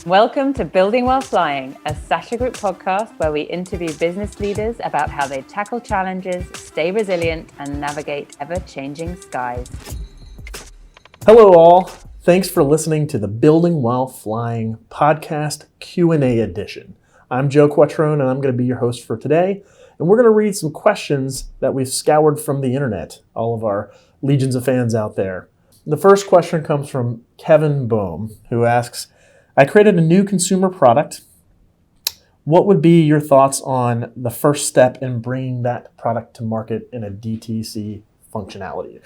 Welcome to Building While Flying, a Sasha Group podcast where we interview business leaders about how they tackle challenges, stay resilient, and navigate ever-changing skies. Hello all. Thanks for listening to the Building While Flying podcast Q&A edition. I'm Joe Quattrone and I'm going to be your host for today. And we're going to read some questions that we've scoured from the internet, all of our legions of fans out there. The first question comes from Kevin Bohm, who asks, I created a new consumer product. What would be your thoughts on the first step in bringing that product to market in a DTC functionality?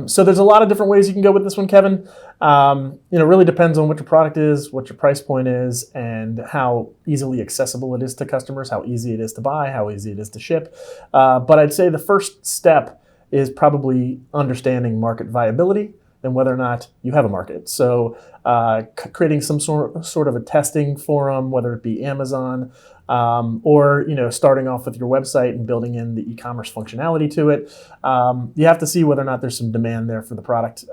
So there's a lot of different ways you can go with this one, Kevin. Really depends on what your product is, what your price point is, and how easily accessible it is to customers, how easy it is to buy, how easy it is to ship. But I'd say the first step is probably understanding market viability and whether or not you have a market. So creating some sort of a testing forum, whether it be Amazon, or starting off with your website and building in the e-commerce functionality to it. You have to see whether or not there's some demand there for the product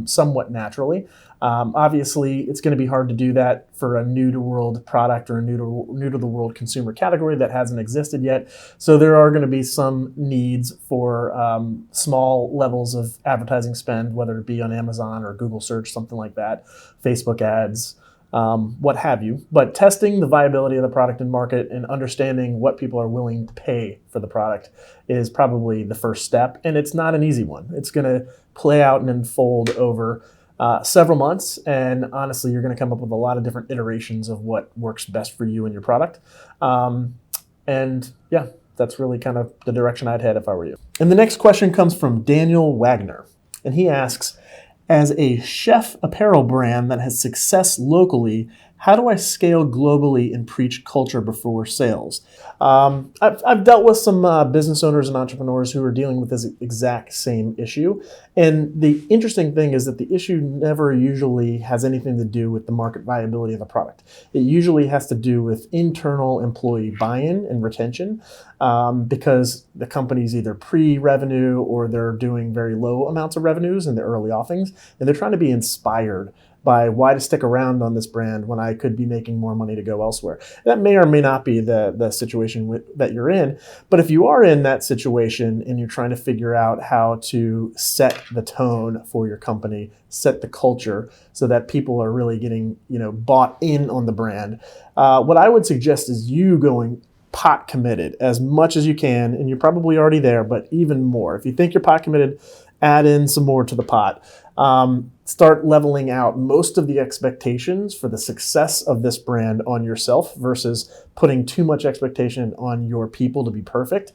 somewhat naturally. Obviously, it's going to be hard to do that for a new-to-world product or a new-to-the-world consumer category that hasn't existed yet. So there are going to be some needs for small levels of advertising spend, whether it be on Amazon or Google search, something like that, Facebook ads, what have you. But testing the viability of the product in market and understanding what people are willing to pay for the product is probably the first step. And it's not an easy one. It's going to play out and unfold over several months. And honestly, you're going to come up with a lot of different iterations of what works best for you and your product. That's really kind of the direction I'd head if I were you. And the next question comes from Daniel Wagner. And he asks, as a chef apparel brand that has success locally, how do I scale globally and preach culture before sales? I've dealt with some business owners and entrepreneurs who are dealing with this exact same issue. And the interesting thing is that the issue never usually has anything to do with the market viability of the product. It usually has to do with internal employee buy-in and retention because the company's either pre-revenue or they're doing very low amounts of revenues in the early offings, and they're trying to be inspired by why to stick around on this brand when I could be making more money to go elsewhere. That may or may not be the situation that you're in, but if you are in that situation and you're trying to figure out how to set the tone for your company, set the culture so that people are really getting bought in on the brand, what I would suggest is you going pot committed as much as you can, and you're probably already there, but even more. If you think you're pot committed, add in some more to the pot. Start leveling out most of the expectations for the success of this brand on yourself versus putting too much expectation on your people to be perfect.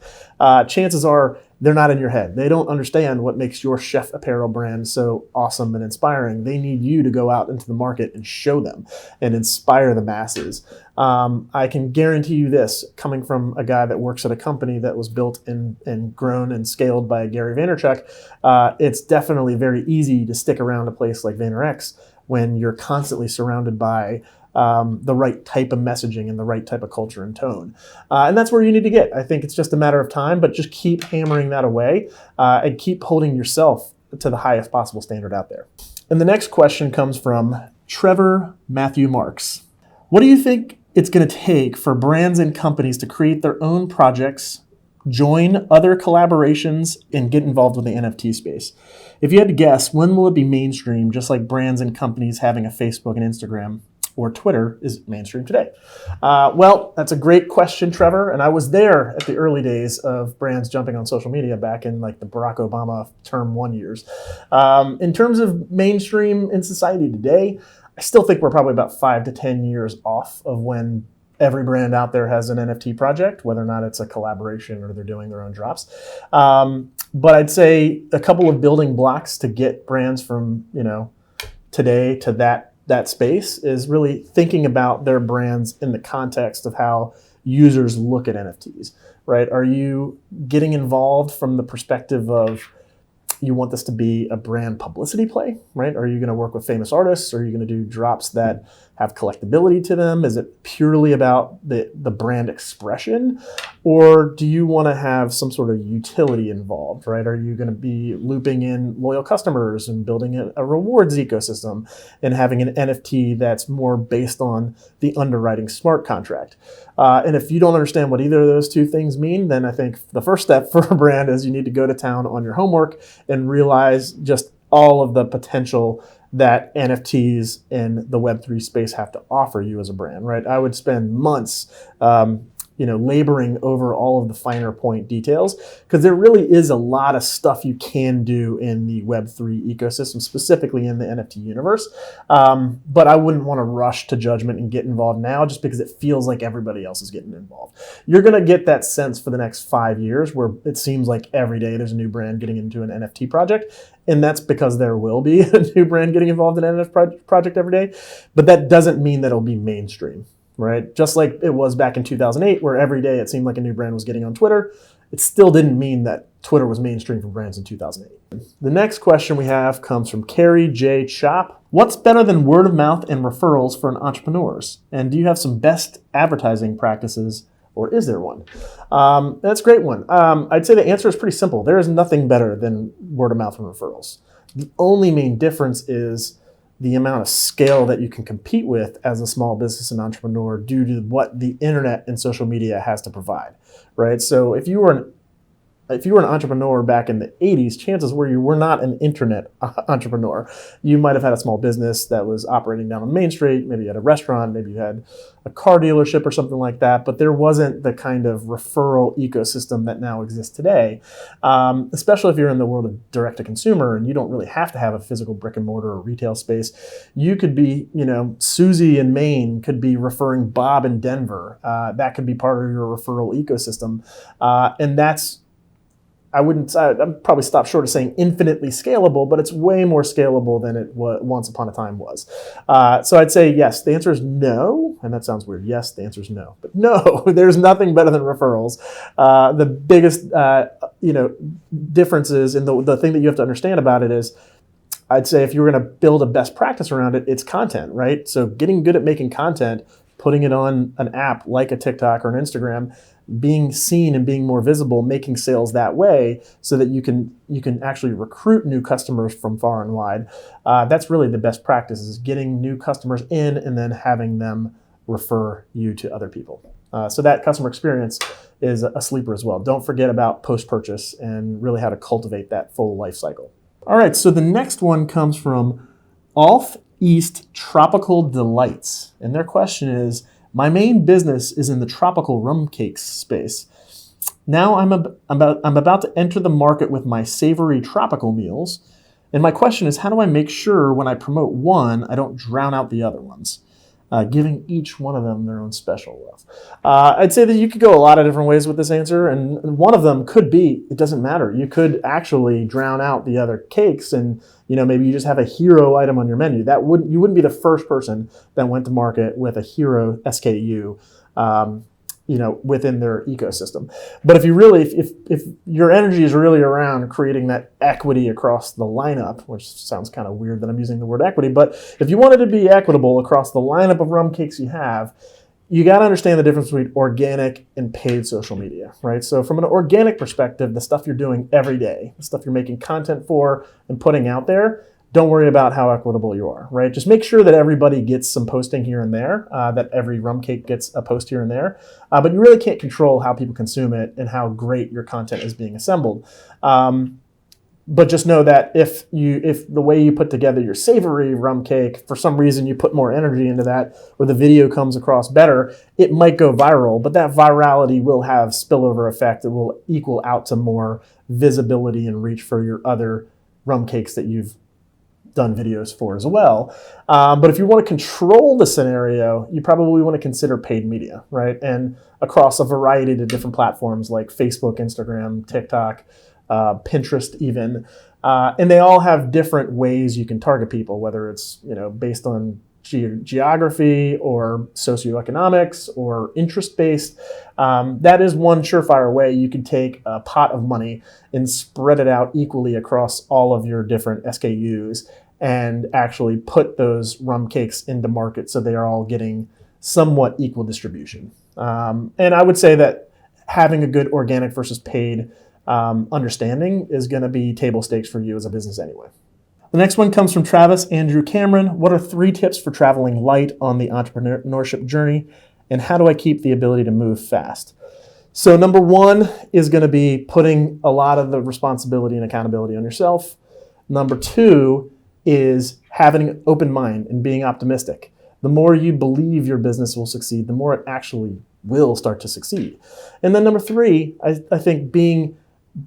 Chances are they're not in your head. They don't understand what makes your chef apparel brand so awesome and inspiring. They need you to go out into the market and show them and inspire the masses. I can guarantee you this, coming from a guy that works at a company that was built and grown and scaled by Gary Vaynerchuk, it's definitely very easy to stick around a place like VaynerX when you're constantly surrounded by the right type of messaging and the right type of culture and tone. And that's where you need to get. I think it's just a matter of time, but just keep hammering that away and keep holding yourself to the highest possible standard out there. And the next question comes from Trevor Matthew Marks. What do you think it's going to take for brands and companies to create their own projects, join other collaborations, and get involved with the NFT space? If you had to guess, when will it be mainstream, just like brands and companies having a Facebook and Instagram or Twitter is mainstream today? Well, that's a great question, Trevor. And I was there at the early days of brands jumping on social media back in like the Barack Obama term 1 years. In terms of mainstream in society today, I still think we're probably about 5 to 10 years off of when every brand out there has an NFT project, whether or not it's a collaboration or they're doing their own drops. But I'd say a couple of building blocks to get brands from today to that space is really thinking about their brands in the context of how users look at NFTs, right? Are you getting involved from the perspective of you want this to be a brand publicity play, right? Are you going to work with famous artists? Are you going to do drops that have collectability to them? Is it purely about the brand expression? Or do you want to have some sort of utility involved, right? Are you going to be looping in loyal customers and building a rewards ecosystem and having an NFT that's more based on the underwriting smart contract? And if you don't understand what either of those two things mean, then I think the first step for a brand is you need to go to town on your homework and realize just all of the potential that NFTs in the Web3 space have to offer you as a brand, right? I would spend months laboring over all of the finer point details, because there really is a lot of stuff you can do in the Web3 ecosystem, specifically in the NFT universe. But I wouldn't want to rush to judgment and get involved now just because it feels like everybody else is getting involved. You're going to get that sense for the next 5 years where it seems like every day there's a new brand getting into an NFT project. And that's because there will be a new brand getting involved in an NFT project every day. But that doesn't mean that it'll be mainstream. Right? Just like it was back in 2008, where every day it seemed like a new brand was getting on Twitter, it still didn't mean that Twitter was mainstream for brands in 2008. The next question we have comes from Carrie J. Chop. What's better than word of mouth and referrals for entrepreneurs? And do you have some best advertising practices, or is there one? That's a great one. I'd say the answer is pretty simple. There is nothing better than word of mouth and referrals. The only main difference is the amount of scale that you can compete with as a small business and entrepreneur due to what the internet and social media has to provide, right? So if you were an entrepreneur back in the 80s, chances were you were not an internet entrepreneur. You might have had a small business that was operating down on Main Street. Maybe you had a restaurant, maybe you had a car dealership or something like that, but there wasn't the kind of referral ecosystem that now exists today, especially if you're in the world of direct-to-consumer and you don't really have to have a physical brick and mortar or retail space. You could be, Susie in Maine could be referring Bob in Denver. That could be part of your referral ecosystem. And that's, I'd probably stop short of saying infinitely scalable, but it's way more scalable than it once upon a time was. So I'd say yes, the answer is no. And that sounds weird. Yes, the answer is no. But no, there's nothing better than referrals. The biggest, differences, and the thing that you have to understand about it is, I'd say if you were going to build a best practice around it, it's content, right? So getting good at making content, putting it on an app like a TikTok or an Instagram, being seen and being more visible, making sales that way so that you can actually recruit new customers from far and wide. That's really the best practice, is getting new customers in and then having them refer you to other people. So that customer experience is a sleeper as well. Don't forget about post-purchase and really how to cultivate that full life cycle. All right, so the next one comes from Alf East Tropical Delights. And their question is, my main business is in the tropical rum cakes space. Now I'm about to enter the market with my savory tropical meals. And my question is, how do I make sure when I promote one, I don't drown out the other ones? Giving each one of them their own special love. I'd say that you could go a lot of different ways with this answer, and one of them could be, it doesn't matter. You could actually drown out the other cakes, and maybe you just have a hero item on your menu. You wouldn't be the first person that went to market with a hero SKU, within their ecosystem. But if your energy is really around creating that equity across the lineup, which sounds kind of weird that I'm using the word equity, but if you wanted to be equitable across the lineup of rum cakes you have, you got to understand the difference between organic and paid social media, right? So from an organic perspective, the stuff you're doing every day, the stuff you're making content for and putting out there, don't worry about how equitable you are, right? Just make sure that everybody gets some posting here and there, that every rum cake gets a post here and there. But you really can't control how people consume it and how great your content is being assembled. But just know that if the way you put together your savory rum cake, for some reason you put more energy into that, or the video comes across better, it might go viral, but that virality will have spillover effect. It will equal out to more visibility and reach for your other rum cakes that you've done videos for as well. But if you want to control the scenario, you probably want to consider paid media, right? And across a variety of different platforms like Facebook, Instagram, TikTok, Pinterest even. And they all have different ways you can target people, whether it's based on geography or socioeconomics or interest-based. That is one surefire way you can take a pot of money and spread it out equally across all of your different SKUs and actually put those rum cakes into market so they are all getting somewhat equal distribution. And I would say that having a good organic versus paid understanding is going to be table stakes for you as a business anyway. The next one comes from Travis Andrew Cameron. What are 3 tips for traveling light on the entrepreneurship journey? And how do I keep the ability to move fast? So number 1 is going to be putting a lot of the responsibility and accountability on yourself. Number 2 is having an open mind and being optimistic. The more you believe your business will succeed, the more it actually will start to succeed. And then number 3, I think being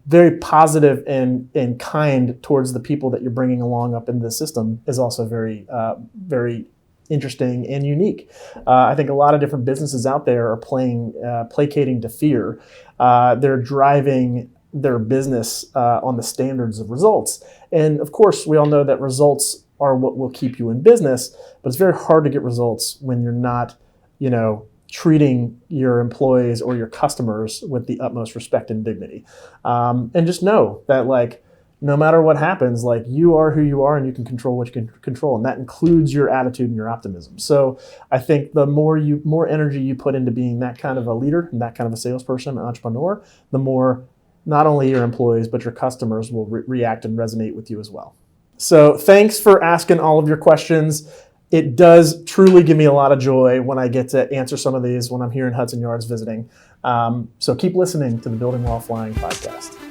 very positive and kind towards the people that you're bringing along up in the system is also very, very interesting and unique. I think a lot of different businesses out there are placating to fear. They're driving their business on the standards of results. And of course, we all know that results are what will keep you in business, but it's very hard to get results when you're not, treating your employees or your customers with the utmost respect and dignity. And just know that no matter what happens, you are who you are and you can control what you can control. And that includes your attitude and your optimism. So I think the more energy you put into being that kind of a leader and that kind of a salesperson, an entrepreneur, the more not only your employees, but your customers will react and resonate with you as well. So thanks for asking all of your questions. It does truly give me a lot of joy when I get to answer some of these when I'm here in Hudson Yards visiting. So keep listening to the Building While Flying podcast.